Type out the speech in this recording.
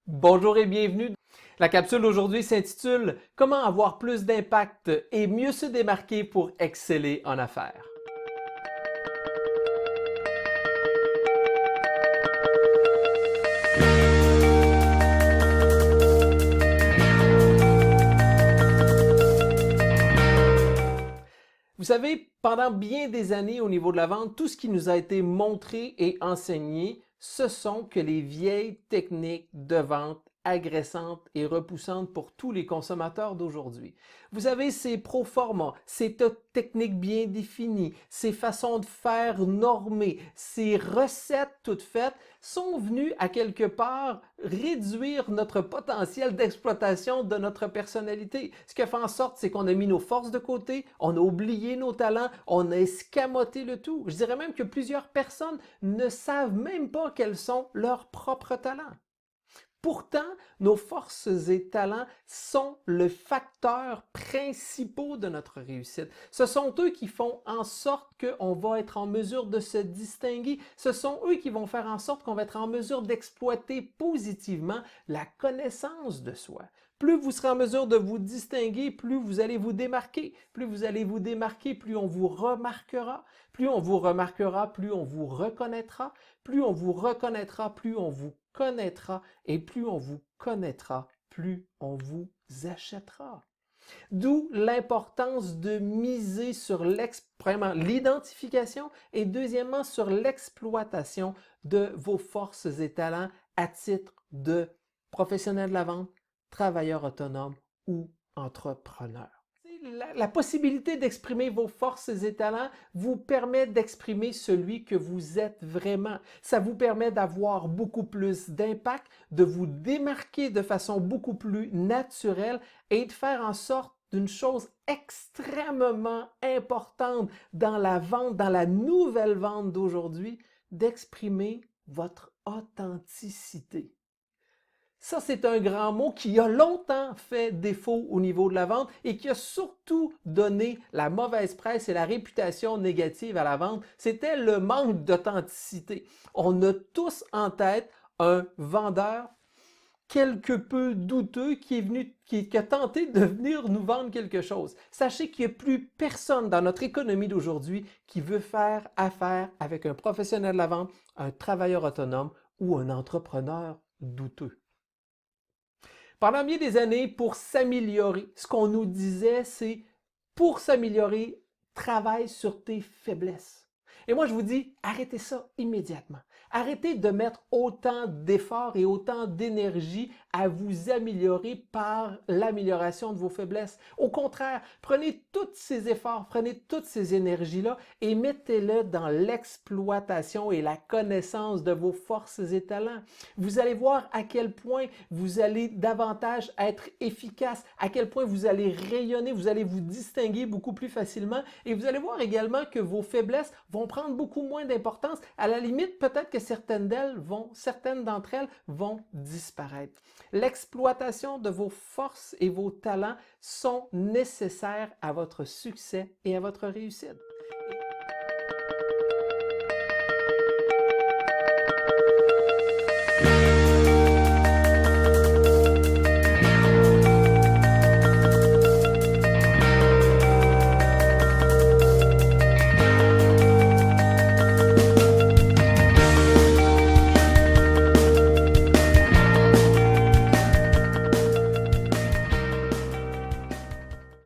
Bonjour et bienvenue. La capsule d'aujourd'hui s'intitule Comment avoir plus d'impact et mieux se démarquer pour exceller en affaires. Vous savez, pendant bien des années au niveau de la vente, tout ce qui nous a été montré et enseigné, ce sont que les vieilles techniques de vente agressantes et repoussantes pour tous les consommateurs d'aujourd'hui. Vous avez ces pro-formats, ces techniques bien définies, ces façons de faire normées, ces recettes toutes faites sont venues à quelque part réduire notre potentiel d'exploitation de notre personnalité. Ce qui a fait en sorte, c'est qu'on a mis nos forces de côté, on a oublié nos talents, on a escamoté le tout. Je dirais même que plusieurs personnes ne savent même pas quels sont leurs propres talents. Pourtant, nos forces et talents sont le facteur principal de notre réussite. Ce sont eux qui font en sorte qu'on va être en mesure de se distinguer. Ce sont eux qui vont faire en sorte qu'on va être en mesure d'exploiter positivement la connaissance de soi. Plus vous serez en mesure de vous distinguer, plus vous allez vous démarquer. Plus vous allez vous démarquer, plus on vous remarquera. Plus on vous remarquera, plus on vous reconnaîtra. Plus on vous reconnaîtra, plus on vous connaîtra, et plus on vous connaîtra, plus on vous achètera. D'où l'importance de miser sur l'identification et deuxièmement sur l'exploitation de vos forces et talents à titre de professionnel de la vente, travailleur autonome ou entrepreneur. La possibilité d'exprimer vos forces et talents vous permet d'exprimer celui que vous êtes vraiment. Ça vous permet d'avoir beaucoup plus d'impact, de vous démarquer de façon beaucoup plus naturelle et de faire en sorte d'une chose extrêmement importante dans la vente, dans la nouvelle vente d'aujourd'hui, d'exprimer votre authenticité. Ça, c'est un grand mot qui a longtemps fait défaut au niveau de la vente et qui a surtout donné la mauvaise presse et la réputation négative à la vente. C'était le manque d'authenticité. On a tous en tête un vendeur quelque peu douteux qui a tenté de venir nous vendre quelque chose. Sachez qu'il n'y a plus personne dans notre économie d'aujourd'hui qui veut faire affaire avec un professionnel de la vente, un travailleur autonome ou un entrepreneur douteux. Pendant bien des années, pour s'améliorer, ce qu'on nous disait, c'est pour s'améliorer, travaille sur tes faiblesses. Et moi, je vous dis, arrêtez ça immédiatement. Arrêtez de mettre autant d'efforts et autant d'énergie à vous améliorer par l'amélioration de vos faiblesses. Au contraire, prenez tous ces efforts, prenez toutes ces énergies-là et mettez-les dans l'exploitation et la connaissance de vos forces et talents. Vous allez voir à quel point vous allez davantage être efficace, à quel point vous allez rayonner, vous allez vous distinguer beaucoup plus facilement et vous allez voir également que vos faiblesses vont prendre beaucoup moins d'importance. À la limite, peut-être que certaines d'entre elles vont disparaître. L'exploitation de vos forces et vos talents sont nécessaires à votre succès et à votre réussite.